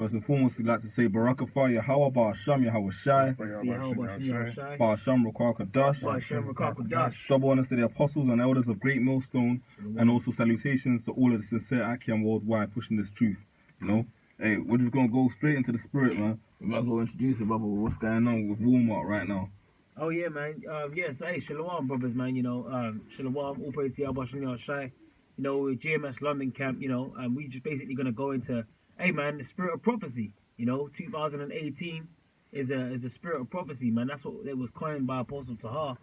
First and foremost, we'd like to say Barakafah Yahweh Ba'asham Yahweh Shai Ba'asham Rakakadash. Double honors to the apostles and elders of GreatMillStone, and also salutations to all of the sincere Akiam worldwide pushing this truth. You know, hey, we're just gonna go straight into the spirit, man. We might as well introduce it, brother. What's going on with Walmart right now? Oh yeah, man. Yes, hey, Shalom, brothers, man. You know, Shalom, all praise to Yahweh Shem Shai. You know, GMS London camp. You know, and we just basically gonna go into, hey, man, the spirit of prophecy. You know, 2018 is a spirit of prophecy, man. That's what it was coined by Apostle Tahar.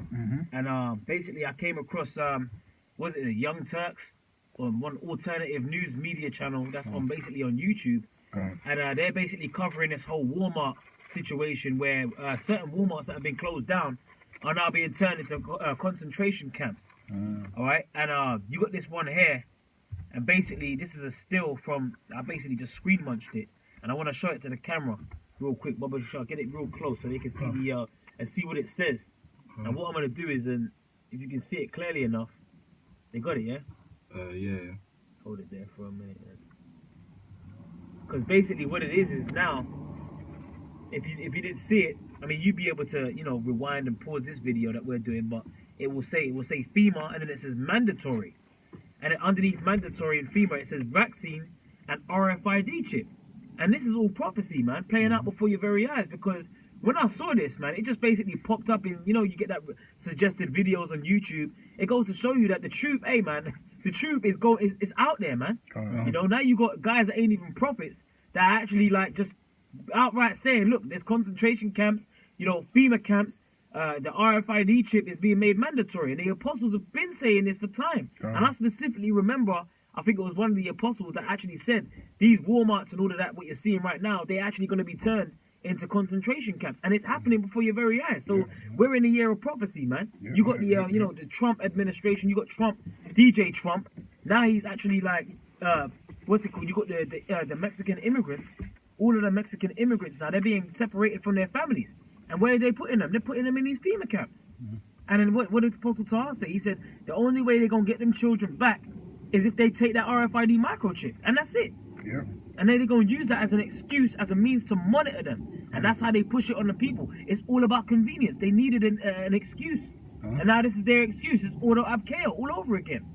And basically, I came across was it the Young Turks on one alternative news media channel that's on basically on YouTube, and they're basically covering this whole Walmart situation where certain Walmarts that have been closed down are now being turned into concentration camps. All right, and you got this one here, and basically this is a still from, I basically just screen munched it, and I want to show it to the camera real quick. Bubba, shall get it real close so they can see the and see what it says. And what I'm gonna do is, if you can see it clearly enough, they got it, yeah. Yeah. Hold it there for a minute, because basically what it is now, if you didn't see it, I mean, you'd be able to, you know, rewind and pause this video that we're doing, but it will say FEMA, and then it says mandatory, and then underneath mandatory and FEMA it says vaccine and RFID chip, and this is all prophecy, man, playing out before your very eyes. Because when I saw this, man, it just basically popped up in, you know, you get that suggested videos on YouTube. It goes to show you that the truth, hey, man, the truth is out there, man. You know, now you got guys that ain't even prophets that are actually like just outright saying, look, there's concentration camps, you know, FEMA camps, the RFID chip is being made mandatory, and the apostles have been saying this for time. And I specifically remember, I think it was one of the apostles that actually said these Walmarts and all of that, what you're seeing right now, they're actually going to be turned into concentration camps, and it's happening before your very eyes. So we're in a year of prophecy, man. You got the you know, the Trump administration, you got Trump, DJ Trump. Now he's actually like what's it called? You got the Mexican immigrants. All of the Mexican immigrants now, they're being separated from their families. And where are they putting them? They're putting them in these FEMA camps. And then what did Apostle Tahar say? He said the only way they're gonna get them children back is if they take that RFID microchip, and that's it. And then they're going to use that as an excuse, as a means to monitor them. And that's how they push it on the people. It's all about convenience. They needed an excuse. And now this is their excuse. It's order abkeo all over again.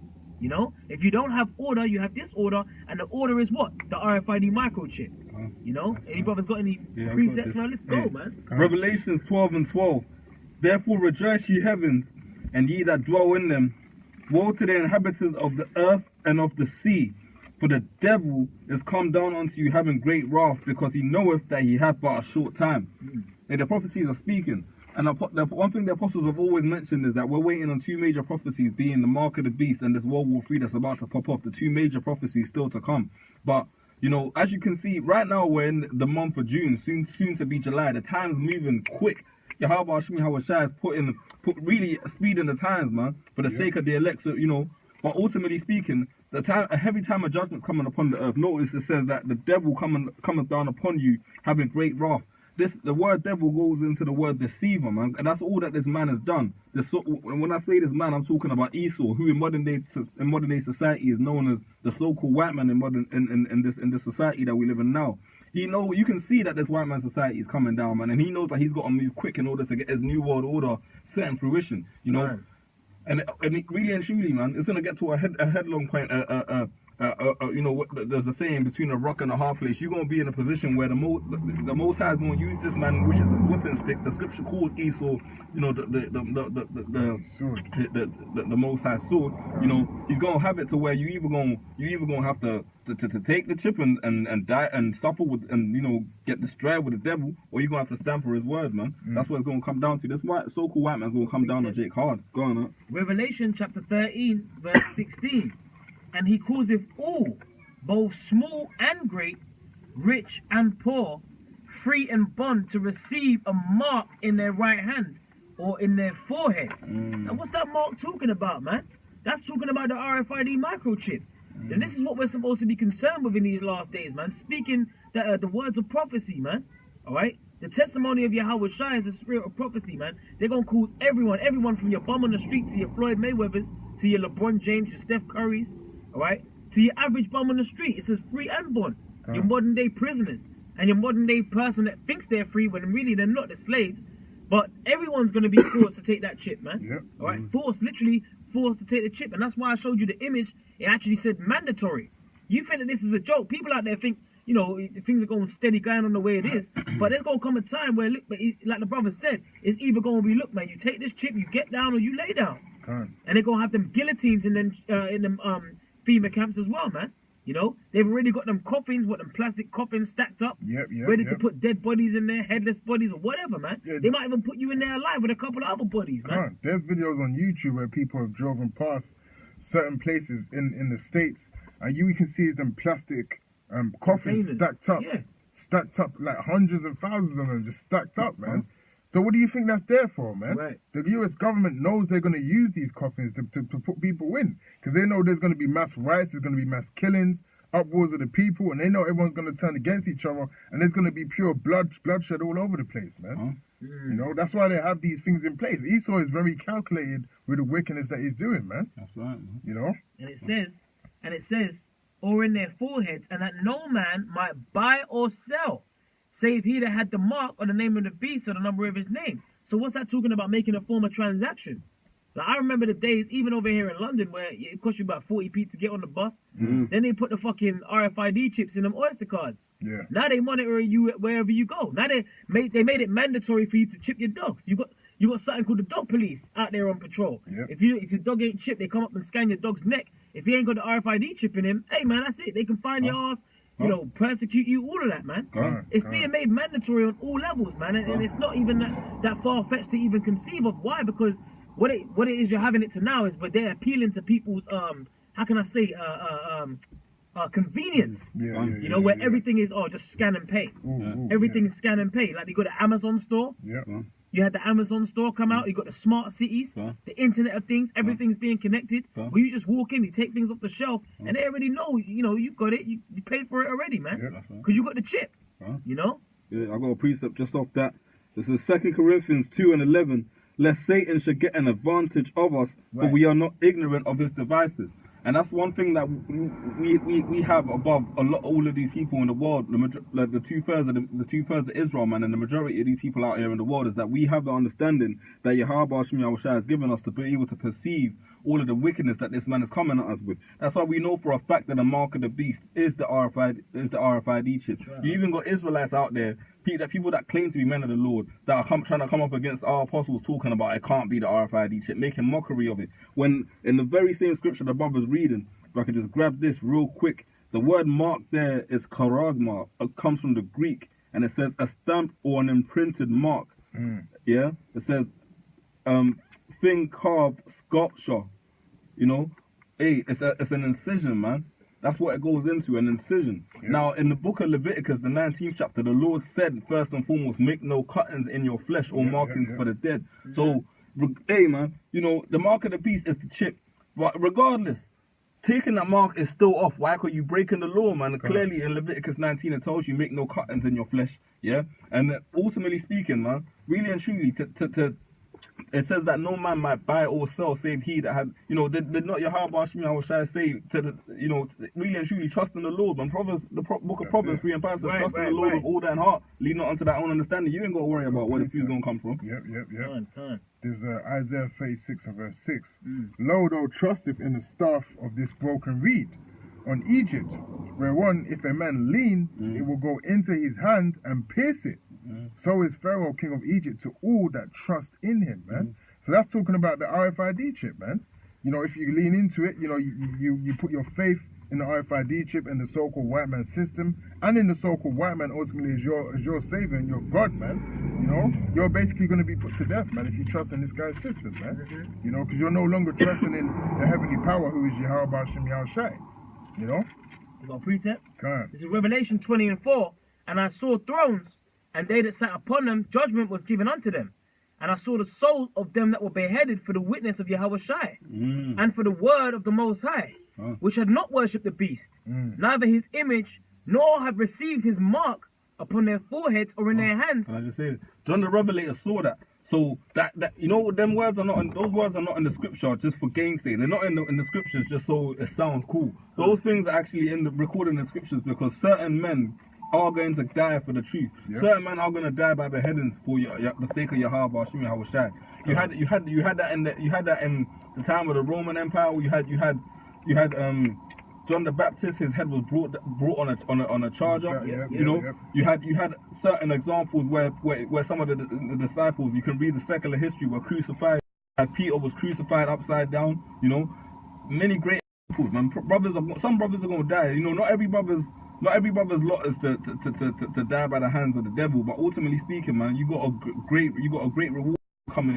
You know, if you don't have order, you have disorder. And the order is what? The RFID microchip. You know, any brothers got any presets? Man, let's go, man. Revelations 12:12. Therefore rejoice, ye heavens, and ye that dwell in them. Woe to the inhabitants of the earth and of the sea. For the devil is come down unto you having great wrath, because he knoweth that he hath but a short time. And the prophecies are speaking. And the one thing the apostles have always mentioned is that we're waiting on two major prophecies, being the mark of the beast and this World War III that's about to pop off. The two major prophecies still to come. But, you know, as you can see, right now we're in the month of June, soon to be July. The time's moving quick. Yahweh Hashem Yahweh Shai has put really speed in the times, man, for the sake of the elect. So, you know, but ultimately speaking, a heavy time of judgment's coming upon the earth. Notice it says that the devil cometh down upon you, having great wrath. The word devil goes into the word deceiver, man, and that's all that this man has done. When I say this man, I'm talking about Esau, who in modern day society is known as the so-called white man in this society that we live in now. You can see that this white man society is coming down, man, and he knows that he's got to move quick in order to get his new world order set in fruition. You know. Right. And it really and truly, man, it's gonna get to a headlong point. You know, there's a saying, between a rock and a hard place. You're gonna be in a position where the Most High is gonna use this man, which is his whipping stick. The scripture calls Esau, you know, the Most High sword. You know, he's gonna have it to where you either gonna have to take the chip and die and suffer with, and, you know, get destroyed with the devil, or you're gonna have to stand for his word, man. That's what it's gonna come down to. This so-called white man's gonna come down on Jake hard. Go on, man. Revelation chapter 13, verse 16. And he causeth all, both small and great, rich and poor, free and bond, to receive a mark in their right hand or in their foreheads. And what's that mark talking about, man? That's talking about the RFID microchip. And this is what we're supposed to be concerned with in these last days, man. Speaking the words of prophecy, man. All right? The testimony of Yahweh Shai is the spirit of prophecy, man. They're going to cause everyone from your bum on the street to your Floyd Mayweathers, to your LeBron James, your Steph Currys, all right, to your average bum on the street. It says free and bond. Your modern day prisoners. and your modern day person that thinks they're free when really they're not, they're slaves. But everyone's going to be forced to take that chip, man. Yep. All right, literally forced to take the chip. And that's why I showed you the image. It actually said mandatory. You think that this is a joke. People out there think, you know, things are going steady going on the way it is. But there's going to come a time where, look, like the brother said, it's either going to be, look, man, you take this chip, you get down or you lay down. And they're going to have them guillotines in them FEMA camps as well, man. You know, they've already got them coffins, them plastic coffins stacked up, ready to put dead bodies in there, headless bodies or whatever, man. Yeah, they might even put you in there alive with a couple of other bodies, man. There's videos on YouTube where people have driven past certain places in the States, and you can see them plastic coffins stacked up like hundreds and thousands of them just stacked up, man. So what do you think that's there for, man? Right. The US government knows they're going to use these coffins to put people in, because they know there's going to be mass riots, there's going to be mass killings, upwards of the people, and they know everyone's going to turn against each other, and there's going to be pure bloodshed all over the place, man. You know, that's why they have these things in place. Esau is very calculated with the wickedness that he's doing, man. That's right, man. You know? And it says, or in their foreheads, and that no man might buy or sell, save he that had the mark or the name of the beast or the number of his name. So what's that talking about, making a form of transaction? Like, I remember the days, even over here in London, where it cost you about 40p to get on the bus. Then they put the fucking RFID chips in them Oyster cards. Yeah. Now they monitor you wherever you go. Now they made it mandatory for you to chip your dogs. You got something called the dog police out there on patrol. Yep. If your dog ain't chipped, they come up and scan your dog's neck. If he ain't got the RFID chip in him, hey man, that's it. They can find your ass. You know, persecute you, all of that, man. It's being made mandatory on all levels, man, and it's not even that far-fetched to even conceive of. Why? Because what it is you're having it to now is, but they're appealing to people's how can I say convenience. You know, where everything is just scan and pay. Everything is scan and pay. Like you got the Amazon store. You had the Amazon store come out. You got the smart cities, the Internet of Things. Everything's being connected. Where you just walk in, you take things off the shelf, and they already know. You know, you got it. You paid for it already, man. Because you got the chip. You know. Yeah, I got a precept just off that. This is 2 Corinthians 2:11. Lest Satan should get an advantage of us, for we are not ignorant of his devices. And that's one thing that we have above all of these people in the world, like the two-thirds of Israel, man, and the majority of these people out here in the world, is that we have the understanding that Yahweh has given us to be able to perceive all of the wickedness that this man is coming at us with. That's why we know for a fact that the mark of the beast is the RFID chip. You even got Israelites out there, people that claim to be men of the Lord, that are trying to come up against our apostles, talking about it can't be the RFID chip, making mockery of it. When in the very same scripture the brother's reading, if I could just grab this real quick, the word mark there is charagma. It comes from the Greek, and it says a stamped or an imprinted mark. Yeah, it says thing carved sculpture. You know, hey, it's an incision, man. That's what it goes into, an incision. Now, in the book of Leviticus, the 19th chapter, the Lord said, first and foremost, make no cuttings in your flesh or markings for the dead. So, hey, man, you know, the mark of the beast is the chip. But regardless, taking that mark is still off. Why? Because you breaking the law, man. Clearly, in Leviticus 19, it tells you make no cuttings in your flesh. Yeah? And ultimately speaking, man, really and truly, it says that no man might buy or sell save he that had, you know, did not Yahweh say to the, you know, really and truly trust in the Lord, man. The book of Proverbs 3 and 5 says trust in the Lord with all thine heart, lean not unto thy own understanding. You ain't got to worry about where the food's going to come from. Yep. There's Isaiah 36 and verse 6. Lo, thou trusteth in the staff of this broken reed on Egypt, whereon if a man lean, it will go into his hand and pierce it. So is Pharaoh, king of Egypt, to all that trust in him, man. So that's talking about the RFID chip, man. You know, if you lean into it, you know, you put your faith in the RFID chip and the so-called white man system, and in the so-called white man ultimately is your savior and your God, man. You know, you're basically going to be put to death, man, if you trust in this guy's system, man. You know, because you're no longer trusting in the heavenly power who is Yahweh Shem Yahushai. You know? You got a precept? This is Revelation 20:4. And I saw thrones, and they that sat upon them, judgment was given unto them. And I saw the souls of them that were beheaded for the witness of Yahweh Shai, and for the word of the Most High, which had not worshipped the beast, neither his image, nor have received his mark upon their foreheads or in their hands. And I just said, John the Revelator saw that. So that you know, them words are not in, those words are not in the scripture just for gainsaying. They're not in the scriptures just so it sounds cool. Those things are actually recorded in the scriptures because certain men are going to die for the truth. Yep. Certain men are going to die by beheadings for the sake of Yahweh, Shimi Hawashai. You had that in the time of the Roman Empire. You had John the Baptist. His head was brought on a charger. You had certain examples where some of the disciples, you can read the secular history, were crucified. Peter was crucified upside down. You know, many great examples, man. Some brothers are gonna die. You know, not every brother's lot is to die by the hands of the devil. But ultimately speaking, man, you got a great reward coming.